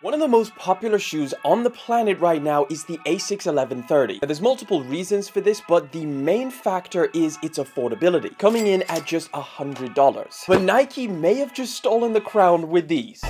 One of the most popular shoes on the planet right now is the ASICS 1130. Now, there's multiple reasons for this, but the main factor is its affordability, coming in at just $100. But Nike may have just stolen the crown with these.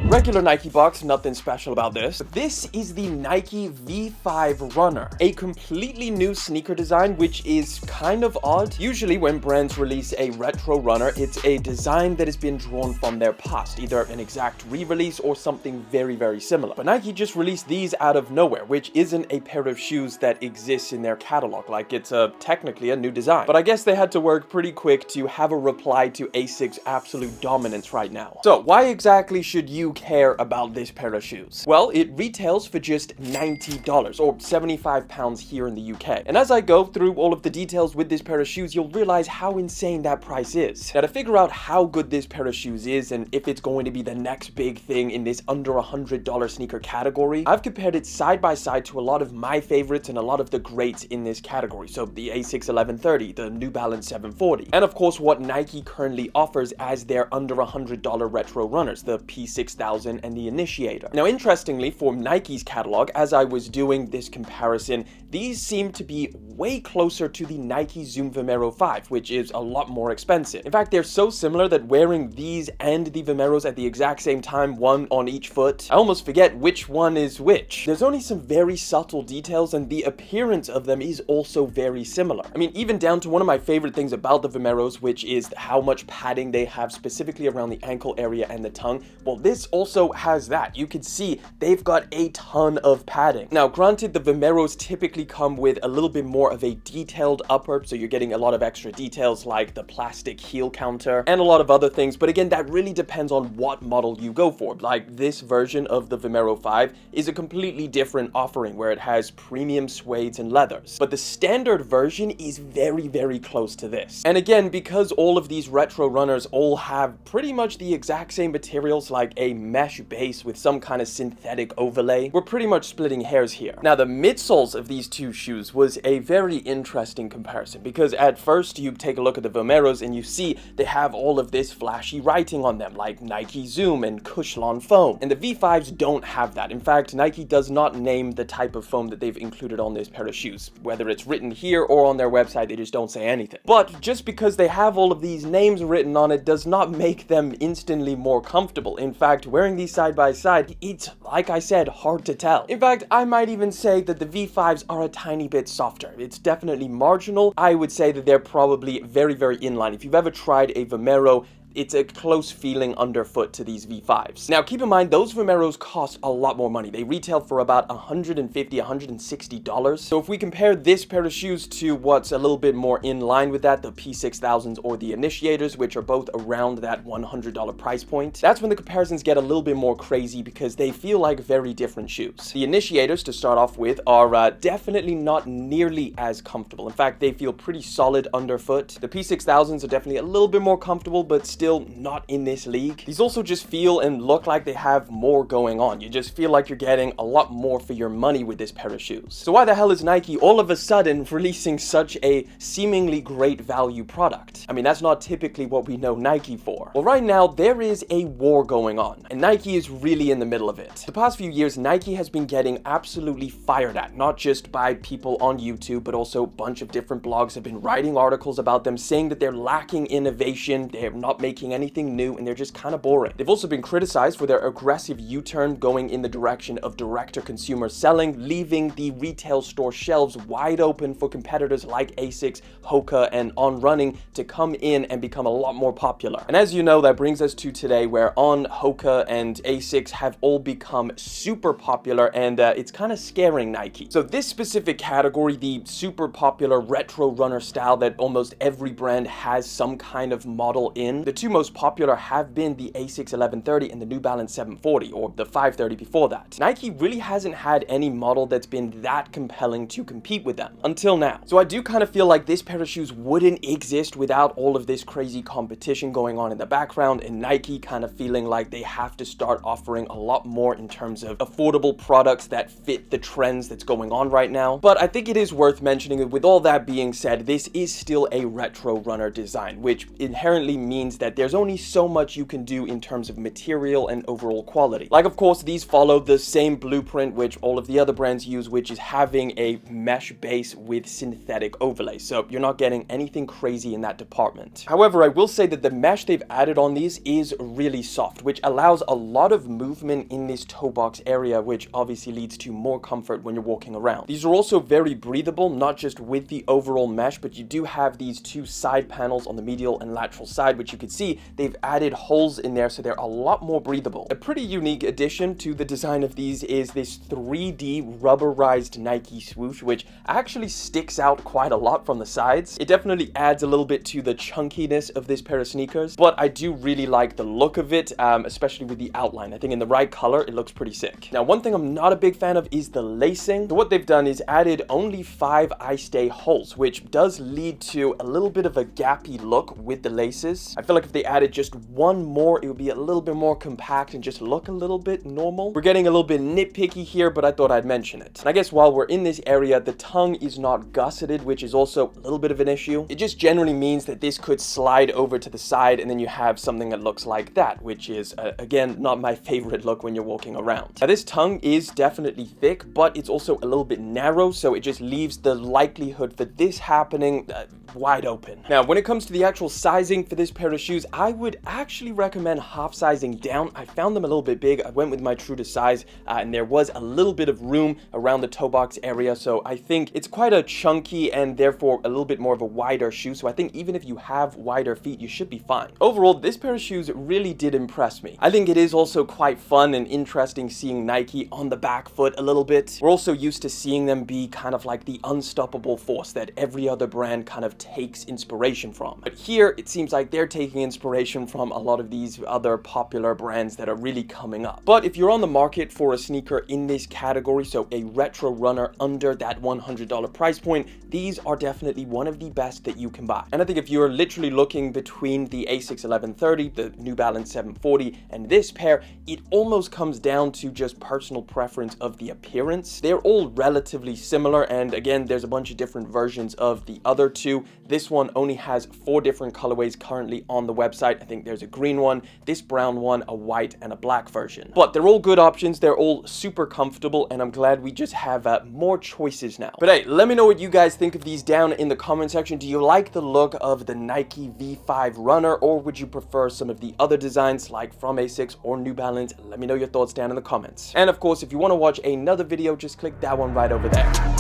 Regular Nike box, nothing special about this. But this is the Nike V5 RNR, a completely new sneaker design, which is kind of odd. Usually when brands release a retro runner, it's a design that has been drawn from their past, either an exact re-release or something very, very similar. But Nike just released these out of nowhere, which isn't a pair of shoes that exists in their catalog. Like, it's technically a new design. But I guess they had to work pretty quick to have a reply to ASIC's absolute dominance right now. So why exactly should you care about this pair of shoes? Well, it retails for just $90 or £75 here in the UK. And as I go through all of the details with this pair of shoes, you'll realize how insane that price is. Now, to figure out how good this pair of shoes is and if it's going to be the next big thing in this under $100 sneaker category, I've compared it side by side to a lot of my favorites and a lot of the greats in this category. So the ASICS 1130, the New Balance 740, and of course what Nike currently offers as their under $100 retro runners, the P6000 and the Initiator. Now, interestingly, for Nike's catalog, as I was doing this comparison, these seem to be way closer to the Nike Zoom Vomero 5, which is a lot more expensive. In fact, they're so similar that wearing these and the Vomeros at the exact same time, one on each foot, I almost forget which one is which. There's only some very subtle details, and the appearance of them is also very similar. I mean, even down to one of my favorite things about the Vomeros, which is how much padding they have specifically around the ankle area and the tongue. Well, this also has that. You can see they've got a ton of padding. Now, granted, the Vomeros typically come with a little bit more of a detailed upper, so you're getting a lot of extra details like the plastic heel counter and a lot of other things, but again, that really depends on what model you go for. Like, this version of the Vomero 5 is a completely different offering where it has premium suedes and leathers, but the standard version is very, very close to this. And again, because all of these retro runners all have pretty much the exact same materials, like a mesh base with some kind of synthetic overlay, we're pretty much splitting hairs here. Now, the midsoles of these two shoes was a very interesting comparison, because at first you take a look at the Vomeros and you see they have all of this flashy writing on them, like Nike Zoom and Cushlon foam, and the V5s don't have that. In fact, Nike does not name the type of foam that they've included on this pair of shoes. Whether it's written here or on their website, they just don't say anything. But just because they have all of these names written on it does not make them instantly more comfortable. In fact, wearing these side by side, it's, like I said, hard to tell. In fact, I might even say that the V5s are a tiny bit softer. It's definitely marginal. I would say that they're probably very, very inline. If you've ever tried a Vomero, it's a close feeling underfoot to these V5s. Now, keep in mind, those Vomeros cost a lot more money. They retail for about $150, $160. So if we compare this pair of shoes to what's a little bit more in line with that, the P6000s or the Initiators, which are both around that $100 price point, that's when the comparisons get a little bit more crazy because they feel like very different shoes. The Initiators, to start off with, are definitely not nearly as comfortable. In fact, they feel pretty solid underfoot. The P6000s are definitely a little bit more comfortable, but still not in this league. These also just feel and look like they have more going on. You just feel like you're getting a lot more for your money with this pair of shoes. So why the hell is Nike all of a sudden releasing such a seemingly great value product? I mean, that's not typically what we know Nike for. Well, right now there is a war going on, and Nike is really in the middle of it. The past few years, Nike has been getting absolutely fired at, not just by people on YouTube, but also a bunch of different blogs have been writing articles about them saying that they're lacking innovation, they're not making anything new, and they're just kind of boring. They've also been criticized for their aggressive U-turn going in the direction of direct-to-consumer selling, leaving the retail store shelves wide open for competitors like ASICS, Hoka, and On Running to come in and become a lot more popular. And as you know, that brings us to today, where On, Hoka, and ASICS have all become super popular, and it's kind of scaring Nike. So this specific category, the super popular retro runner style that almost every brand has some kind of model in, the two most popular have been the Asics 1130 and the New Balance 740, or the 530 before that. Nike really hasn't had any model that's been that compelling to compete with them until now. So I do kind of feel like this pair of shoes wouldn't exist without all of this crazy competition going on in the background, and Nike kind of feeling like they have to start offering a lot more in terms of affordable products that fit the trends that's going on right now. But I think it is worth mentioning that with all that being said, this is still a retro runner design, which inherently means that there's only so much you can do in terms of material and overall quality. Like, of course, these follow the same blueprint which all of the other brands use, which is having a mesh base with synthetic overlay. So you're not getting anything crazy in that department. However, I will say that the mesh they've added on these is really soft, which allows a lot of movement in this toe box area, which obviously leads to more comfort when you're walking around. These are also very breathable, not just with the overall mesh, but you do have these two side panels on the medial and lateral side, which you can see they've added holes in there, so they're a lot more breathable. A pretty unique addition to the design of these is this 3D rubberized Nike swoosh, which actually sticks out quite a lot from the sides. It definitely adds a little bit to the chunkiness of this pair of sneakers, but I do really like the look of it, especially with the outline. I think in the right color, it looks pretty sick. Now, one thing I'm not a big fan of is the lacing. So what they've done is added only 5 eye-stay holes, which does lead to a little bit of a gappy look with the laces. I feel like if they added just one more, it would be a little bit more compact and just look a little bit normal. We're getting a little bit nitpicky here, but I thought I'd mention it. And I guess while we're in this area, the tongue is not gusseted, which is also a little bit of an issue. It just generally means that this could slide over to the side, and then you have something that looks like that, which is, again, not my favorite look when you're walking around. Now, this tongue is definitely thick, but it's also a little bit narrow, so it just leaves the likelihood for this happening wide open. Now, when it comes to the actual sizing for this pair of shoes, I would actually recommend half sizing down. I found them a little bit big. I went with my true to size, and there was a little bit of room around the toe box area, so I think it's quite a chunky and therefore a little bit more of a wider shoe, so I think even if you have wider feet, you should be fine. Overall, this pair of shoes really did impress me. I think it is also quite fun and interesting seeing Nike on the back foot a little bit. We're also used to seeing them be kind of like the unstoppable force that every other brand kind of takes inspiration from. But here, it seems like they're taking inspiration from a lot of these other popular brands that are really coming up. But if you're on the market for a sneaker in this category, so a retro runner under that $100 price point, these are definitely one of the best that you can buy. And I think if you're literally looking between the Asics 1130, the New Balance 740, and this pair, it almost comes down to just personal preference of the appearance. They're all relatively similar, and again, there's a bunch of different versions of the other two. This one only has 4 different colorways currently on the website. I think there's a green one, this brown one, a white, and a black version. But they're all good options. They're all super comfortable, and I'm glad we just have more choices now. But hey, let me know what you guys think of these down in the comment section. Do you like the look of the Nike V5 Runner, or would you prefer some of the other designs like from Asics or New Balance? Let me know your thoughts down in the comments. And of course, if you want to watch another video, just click that one right over there.